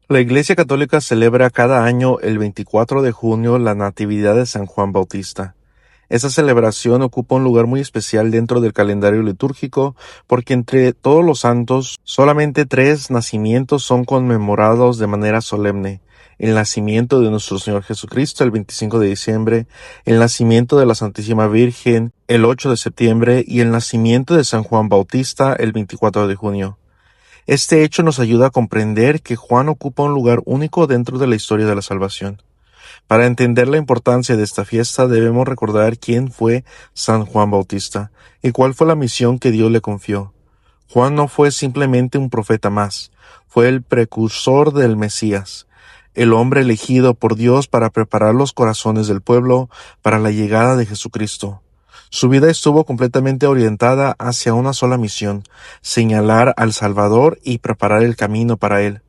La Iglesia Católica celebra cada año el 24 de junio la Natividad de San Juan Bautista. Esta celebración ocupa un lugar muy especial dentro del calendario litúrgico porque entre todos los santos solamente 3 nacimientos son conmemorados de manera solemne: el nacimiento de nuestro Señor Jesucristo el 25 de diciembre, el nacimiento de la Santísima Virgen el 8 de septiembre y el nacimiento de San Juan Bautista el 24 de junio. Este hecho nos ayuda a comprender que Juan ocupa un lugar único dentro de la historia de la salvación. Para entender la importancia de esta fiesta debemos recordar quién fue San Juan Bautista y cuál fue la misión que Dios le confió. Juan no fue simplemente un profeta más, fue el precursor del Mesías, el hombre elegido por Dios para preparar los corazones del pueblo para la llegada de Jesucristo. Su vida estuvo completamente orientada hacia una sola misión: señalar al Salvador y preparar el camino para él.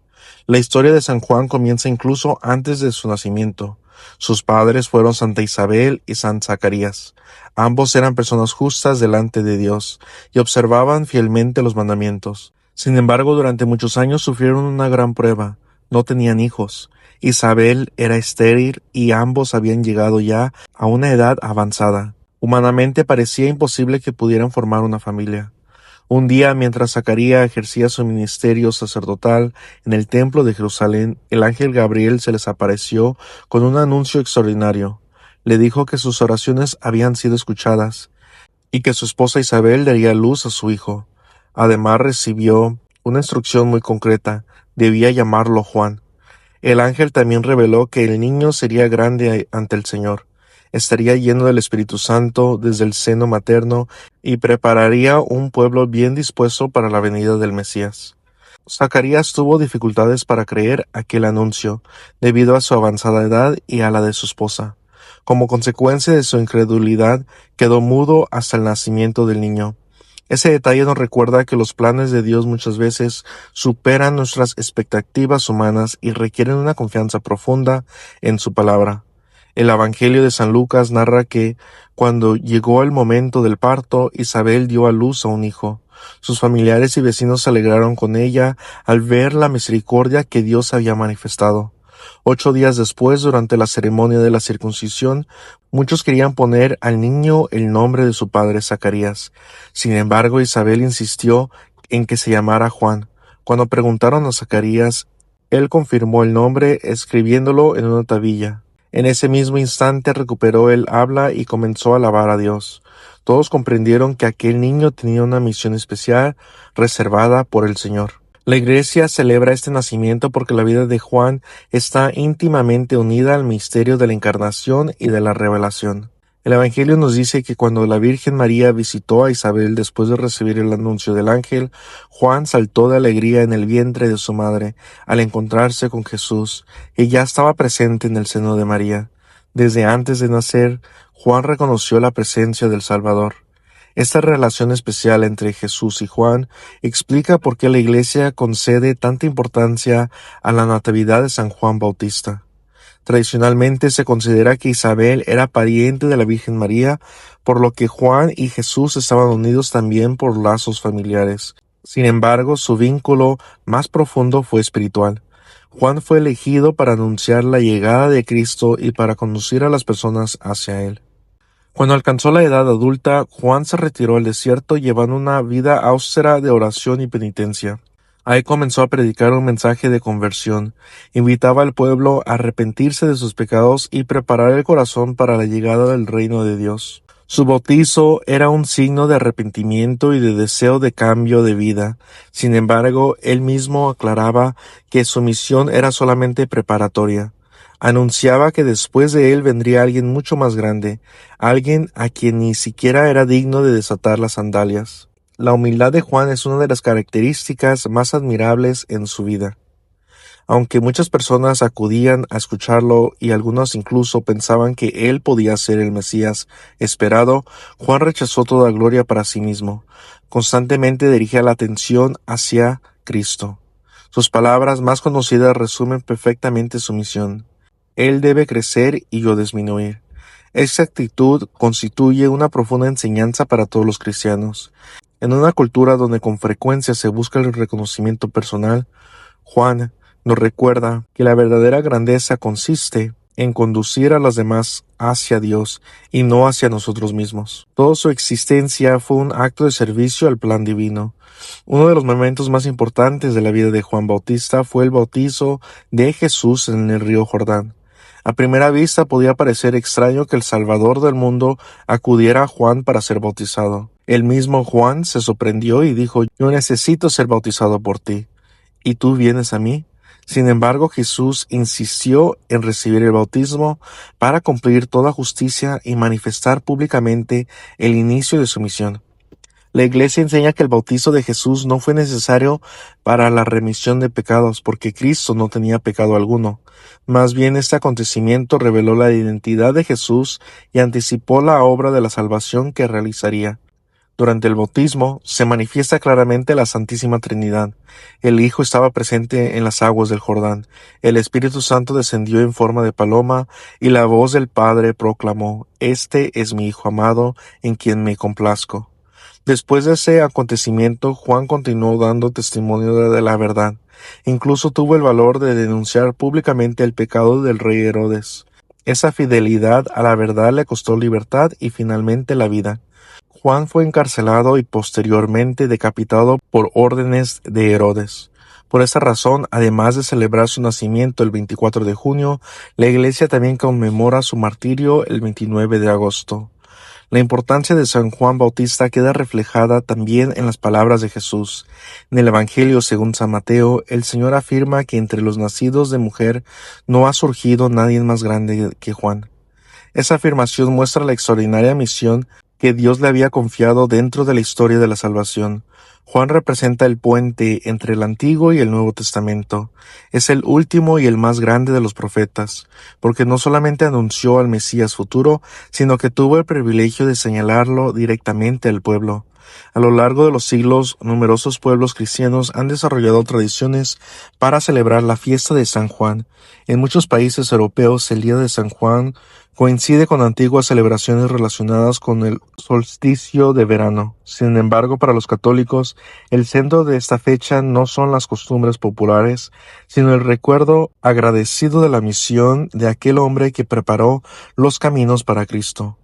La historia de San Juan comienza incluso antes de su nacimiento. Sus padres fueron Santa Isabel y San Zacarías. Ambos eran personas justas delante de Dios y observaban fielmente los mandamientos. Sin embargo, durante muchos años sufrieron una gran prueba. No tenían hijos. Isabel era estéril y ambos habían llegado ya a una edad avanzada. Humanamente parecía imposible que pudieran formar una familia. Un día, mientras Zacarías ejercía su ministerio sacerdotal en el templo de Jerusalén, el ángel Gabriel se les apareció con un anuncio extraordinario. Le dijo que sus oraciones habían sido escuchadas y que su esposa Isabel daría luz a su hijo. Además, recibió una instrucción muy concreta: debía llamarlo Juan. El ángel también reveló que el niño sería grande ante el Señor. Estaría lleno del Espíritu Santo desde el seno materno y prepararía un pueblo bien dispuesto para la venida del Mesías. Zacarías tuvo dificultades para creer aquel anuncio, debido a su avanzada edad y a la de su esposa. Como consecuencia de su incredulidad, quedó mudo hasta el nacimiento del niño. Ese detalle nos recuerda que los planes de Dios muchas veces superan nuestras expectativas humanas y requieren una confianza profunda en su palabra. El Evangelio de San Lucas narra que, cuando llegó el momento del parto, Isabel dio a luz a un hijo. Sus familiares y vecinos se alegraron con ella al ver la misericordia que Dios había manifestado. 8 días después, durante la ceremonia de la circuncisión, muchos querían poner al niño el nombre de su padre Zacarías. Sin embargo, Isabel insistió en que se llamara Juan. Cuando preguntaron a Zacarías, él confirmó el nombre escribiéndolo en una tabilla. En ese mismo instante recuperó el habla y comenzó a alabar a Dios. Todos comprendieron que aquel niño tenía una misión especial reservada por el Señor. La Iglesia celebra este nacimiento porque la vida de Juan está íntimamente unida al misterio de la encarnación y de la revelación. El Evangelio nos dice que cuando la Virgen María visitó a Isabel después de recibir el anuncio del ángel, Juan saltó de alegría en el vientre de su madre al encontrarse con Jesús, y ya estaba presente en el seno de María. Desde antes de nacer, Juan reconoció la presencia del Salvador. Esta relación especial entre Jesús y Juan explica por qué la Iglesia concede tanta importancia a la Natividad de San Juan Bautista. Tradicionalmente se considera que Isabel era pariente de la Virgen María, por lo que Juan y Jesús estaban unidos también por lazos familiares. Sin embargo, su vínculo más profundo fue espiritual. Juan fue elegido para anunciar la llegada de Cristo y para conducir a las personas hacia él. Cuando alcanzó la edad adulta, Juan se retiró al desierto llevando una vida austera de oración y penitencia. Ahí comenzó a predicar un mensaje de conversión. Invitaba al pueblo a arrepentirse de sus pecados y preparar el corazón para la llegada del reino de Dios. Su bautizo era un signo de arrepentimiento y de deseo de cambio de vida. Sin embargo, él mismo aclaraba que su misión era solamente preparatoria. Anunciaba que después de él vendría alguien mucho más grande, alguien a quien ni siquiera era digno de desatar las sandalias. La humildad de Juan es una de las características más admirables en su vida. Aunque muchas personas acudían a escucharlo y algunos incluso pensaban que él podía ser el Mesías esperado, Juan rechazó toda gloria para sí mismo. Constantemente dirigía la atención hacia Cristo. Sus palabras más conocidas resumen perfectamente su misión. Él debe crecer y yo disminuir. Esta actitud constituye una profunda enseñanza para todos los cristianos. En una cultura donde con frecuencia se busca el reconocimiento personal, Juan, Nos recuerda que la verdadera grandeza consiste en conducir a los demás hacia Dios y no hacia nosotros mismos. Toda su existencia fue un acto de servicio al plan divino. Uno de los momentos más importantes de la vida de Juan Bautista fue el bautizo de Jesús en el río Jordán. A primera vista podía parecer extraño que el Salvador del mundo acudiera a Juan para ser bautizado. El mismo Juan se sorprendió y dijo: «Yo necesito ser bautizado por ti, ¿y tú vienes a mí?». Sin embargo, Jesús insistió en recibir el bautismo para cumplir toda justicia y manifestar públicamente el inicio de su misión. La Iglesia enseña que el bautizo de Jesús no fue necesario para la remisión de pecados, porque Cristo no tenía pecado alguno. Más bien, este acontecimiento reveló la identidad de Jesús y anticipó la obra de la salvación que realizaría. Durante el bautismo se manifiesta claramente la Santísima Trinidad. El Hijo estaba presente en las aguas del Jordán. El Espíritu Santo descendió en forma de paloma y la voz del Padre proclamó: «Este es mi Hijo amado, en quien me complazco». Después de ese acontecimiento, Juan continuó dando testimonio de la verdad. Incluso tuvo el valor de denunciar públicamente el pecado del rey Herodes. Esa fidelidad a la verdad le costó libertad y finalmente la vida. Juan fue encarcelado y posteriormente decapitado por órdenes de Herodes. Por esa razón, además de celebrar su nacimiento el 24 de junio, la Iglesia también conmemora su martirio el 29 de agosto. La importancia de San Juan Bautista queda reflejada también en las palabras de Jesús. En el Evangelio según San Mateo, el Señor afirma que entre los nacidos de mujer no ha surgido nadie más grande que Juan. Esa afirmación muestra la extraordinaria misión que Dios le había confiado dentro de la historia de la salvación. Juan representa el puente entre el Antiguo y el Nuevo Testamento. Es el último y el más grande de los profetas, porque no solamente anunció al Mesías futuro, sino que tuvo el privilegio de señalarlo directamente al pueblo. A lo largo de los siglos, numerosos pueblos cristianos han desarrollado tradiciones para celebrar la fiesta de San Juan. En muchos países europeos, el día de San Juan coincide con antiguas celebraciones relacionadas con el solsticio de verano. Sin embargo, para los católicos, el centro de esta fecha no son las costumbres populares, sino el recuerdo agradecido de la misión de aquel hombre que preparó los caminos para Cristo.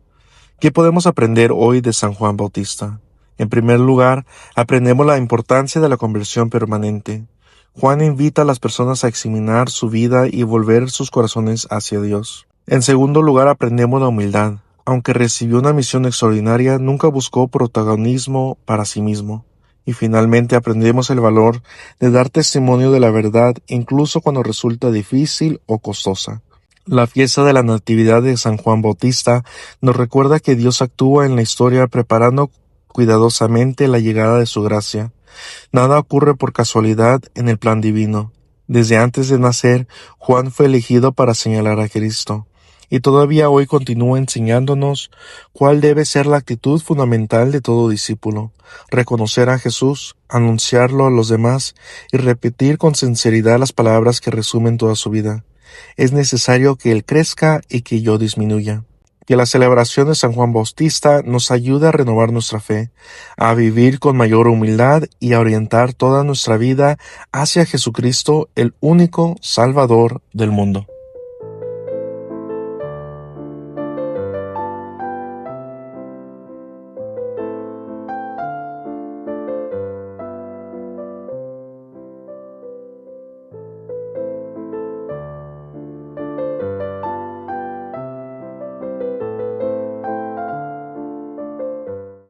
¿Qué podemos aprender hoy de San Juan Bautista? En primer lugar, aprendemos la importancia de la conversión permanente. Juan invita a las personas a examinar su vida y volver sus corazones hacia Dios. En segundo lugar, aprendemos la humildad. Aunque recibió una misión extraordinaria, nunca buscó protagonismo para sí mismo. Y finalmente aprendemos el valor de dar testimonio de la verdad, incluso cuando resulta difícil o costosa. La fiesta de la Natividad de San Juan Bautista nos recuerda que Dios actúa en la historia preparando cuidadosamente la llegada de su gracia. Nada ocurre por casualidad en el plan divino. Desde antes de nacer, Juan fue elegido para señalar a Cristo, y todavía hoy continúa enseñándonos cuál debe ser la actitud fundamental de todo discípulo: reconocer a Jesús, anunciarlo a los demás y repetir con sinceridad las palabras que resumen toda su vida. Es necesario que Él crezca y que yo disminuya. Que la celebración de San Juan Bautista nos ayude a renovar nuestra fe, a vivir con mayor humildad y a orientar toda nuestra vida hacia Jesucristo, el único Salvador del mundo.